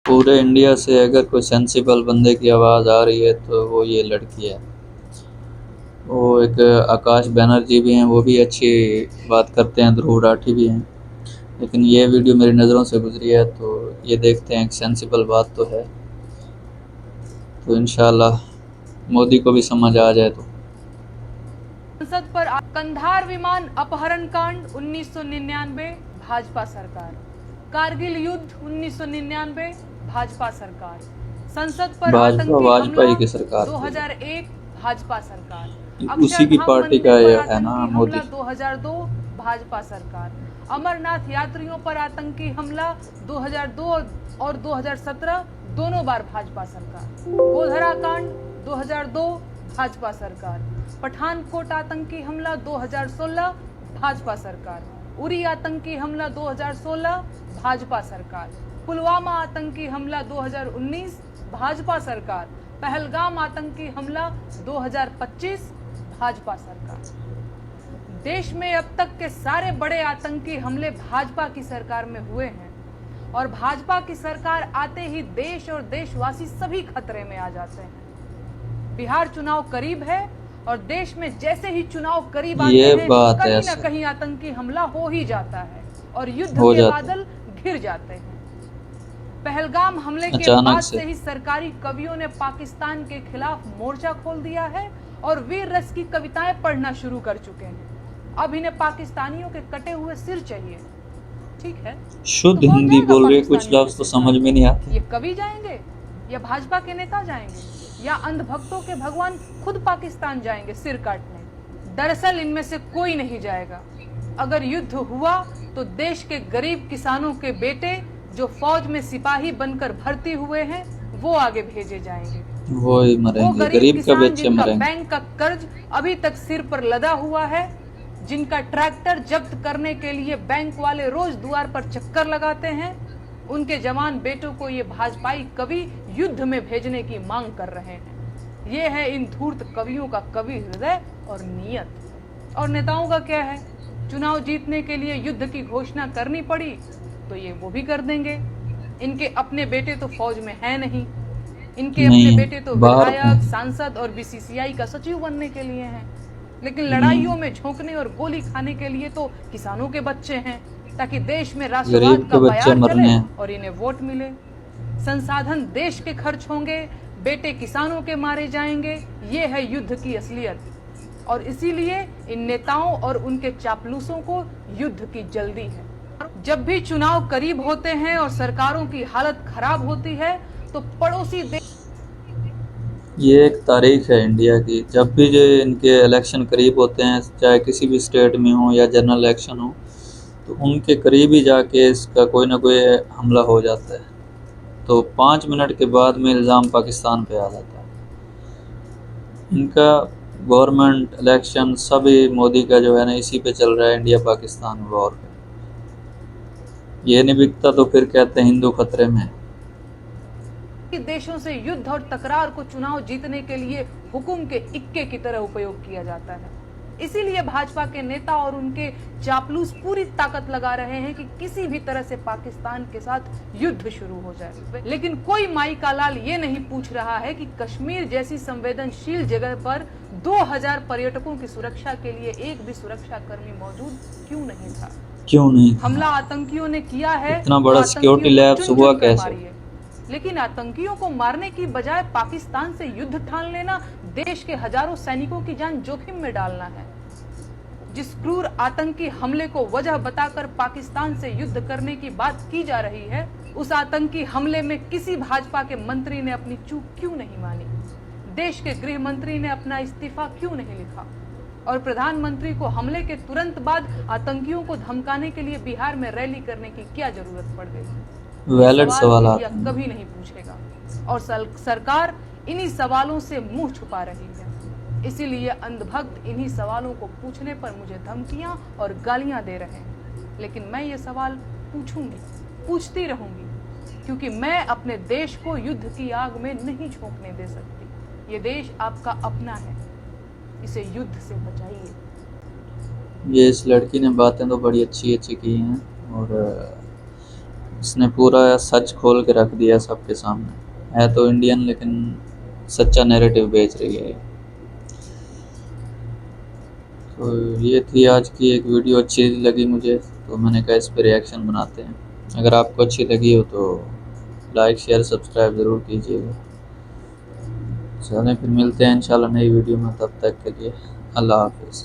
पूरे इंडिया से अगर कोई सेंसिबल बंदे की आवाज़ आ रही है तो वो ये लड़की है। वो एक आकाश बैनर्जी भी हैं, वो भी अच्छी बात करते हैं, ध्रुव राठी भी हैं, लेकिन ये वीडियो मेरी नज़रों से गुजरी है तो ये देखते हैं, एक सेंसिबल बात तो है, तो इंशाल्लाह मोदी को भी समझ आ जाए। तो संसद पर कंधार विमान अपहरण कांड 1999 भाजपा सरकार, कारगिल युद्ध 1999 भाजपा सरकार, संसद पर भाजपा आतंकी वाजपेयी हमला की सरकार 2001 भाजपा सरकार, उसी की अक्षरधाम पार्टी मंदिर का ये पर है ना आतंकी मोदी। हमला 2002 भाजपा सरकार, अमरनाथ यात्रियों पर आतंकी हमला 2002 और 2017 दोनों बार भाजपा सरकार, गोधरा कांड 2002 भाजपा सरकार, पठानकोट आतंकी हमला 2016 भाजपा सरकार, उरी आतंकी हमला 2016 भाजपा सरकार, पुलवामा आतंकी हमला 2019 भाजपा सरकार, पहलगाम आतंकी हमला 2025 भाजपा सरकार। देश में अब तक के सारे बड़े आतंकी हमले भाजपा की सरकार में हुए हैं और भाजपा की सरकार आते ही देश और देशवासी सभी खतरे में आ जाते हैं। बिहार चुनाव करीब है और देश में जैसे ही चुनाव करीब आते हैं कहीं न कहीं आतंकी हमला हो ही जाता है और युद्ध के बादल घिर जाते हैं। पहलगाम हमले के बाद से ही सरकारी कवियों ने पाकिस्तान के खिलाफ मोर्चा खोल दिया है और वीर रस की कविताएं पढ़ना शुरू कर चुके हैं। अब इन्हें पाकिस्तानियों के कटे हुए सिर चाहिए। ठीक है, शुद्ध हिंदी बोल रहे, कुछ लफ्ज तो समझ में नहीं आते। ये कवि जाएंगे या भाजपा के नेता जाएंगे या अंधभक्तों के भगवान खुद पाकिस्तान जाएंगे सिर काटने? दरअसल इनमें से कोई नहीं जाएगा। अगर युद्ध हुआ तो देश के गरीब किसानों के बेटे जो फौज में सिपाही बनकर भर्ती हुए हैं वो आगे भेजे जाएंगे। वो ही मरेंगे, गरीब के बच्चे मरेंगे। बैंक का कर्ज अभी तक सिर पर लदा हुआ है, जिनका ट्रैक्टर जब्त करने के लिए बैंक वाले रोज द्वार पर चक्कर लगाते हैं, उनके जवान बेटों को ये भाजपाई कवि युद्ध में भेजने की मांग कर रहे हैं। ये है इन धूर्त कवियों का कवि हृदय और नियत। और नेताओं का क्या है? चुनाव जीतने के लिए युद्ध की घोषणा करनी पड़ी तो ये वो भी कर देंगे। इनके अपने बेटे तो फौज में है नहीं, इनके अपने बेटे तो विधायक, सांसद और बीसीसीआई का सचिव बनने के लिए हैं, लेकिन लड़ाइयों में झोंकने और गोली खाने के लिए तो किसानों के बच्चे हैं, ताकि देश में राष्ट्रवाद का बयार चले और इन्हें वोट मिले। संसाधन देश के खर्च होंगे, बेटे किसानों के मारे जाएंगे। ये है युद्ध की असलियत और इसीलिए इन नेताओं और उनके चापलूसों को युद्ध की जल्दी है। जब भी चुनाव करीब होते हैं और सरकारों की हालत खराब होती है तो पड़ोसी देश, ये एक तारीख है इंडिया की, जब भी जो इनके इलेक्शन करीब होते हैं, चाहे किसी भी स्टेट में हो या जनरल इलेक्शन हो, तो उनके करीब ही जाके इसका कोई ना कोई हमला हो जाता है। तो 5 मिनट के बाद में इल्ज़ाम पाकिस्तान पे आ जाता है। इनका गवर्नमेंट इलेक्शन सभी मोदी का जो है ना इसी पे चल रहा है, इंडिया पाकिस्तान वॉर पे। ये नहीं बिकता तो फिर कहते हैं हिंदू खतरे में। देशों से युद्ध और तकरार को चुनाव जीतने के लिए हुकुम के इक्के की तरह उपयोग किया जाता है। इसीलिए भाजपा के नेता और उनके चापलूस पूरी ताकत लगा रहे हैं कि किसी भी तरह से पाकिस्तान के साथ युद्ध शुरू हो जाए। लेकिन कोई माई का लाल ये नहीं पूछ रहा है कि कश्मीर जैसी संवेदनशील जगह पर 2000 पर्यटकों की सुरक्षा के लिए एक भी सुरक्षा कर्मी मौजूद क्यों नहीं था? क्यों नहीं? हमला आतंकियों ने किया है, इतना बड़ा सिक्योरिटी लैब्स हुआ कैसे? लेकिन आतंकियों को मारने की बजाय पाकिस्तान से युद्ध ठान लेना देश के हजारों सैनिकों की जान जोखिम में डालना है। जिस क्रूर आतंकी हमले को वजह बताकर पाकिस्तान से युद्ध करने की बात की जा रही है, उस आतंकी हमले में किसी भाजपा के मंत्री ने अपनी चूक क्यों नहीं मानी? देश के गृह मंत्री ने अपना इस्तीफा क्यों नहीं लिखा? और प्रधानमंत्री को हमले के तुरंत बाद आतंकियों को धमकाने के लिए बिहार में रैली करने की क्या जरूरत पड़ गई? वैलिड सवाल कभी नहीं पूछेगा और सरकार इन्हीं सवालों से मुंह छुपा रही है। इसीलिए अंधभक्त इन्हीं सवालों को पूछने पर मुझे धमकियां और गालियां दे रहे हैं, लेकिन मैं ये सवाल पूछूंगी, पूछती रहूंगी, क्योंकि मैं अपने देश को युद्ध की आग में नहीं झोंकने दे सकती। ये देश आपका अपना है, इसे युद्ध से बचाइए। ये इस लड़की ने बातें तो बड़ी अच्छी अच्छी की हैं और इसने पूरा सच खोल के रख दिया सबके सामने। है तो इंडियन लेकिन सच्चा नैरेटिव बेच रही है। तो ये थी आज की एक वीडियो, अच्छी लगी मुझे तो मैंने कहा इस पर रिएक्शन बनाते हैं। अगर आपको अच्छी लगी हो तो लाइक शेयर सब्सक्राइब ज़रूर कीजिएगा। चलें फिर मिलते हैं इंशाल्लाह नई वीडियो में, तब तक के लिए अल्लाह हाफिज़।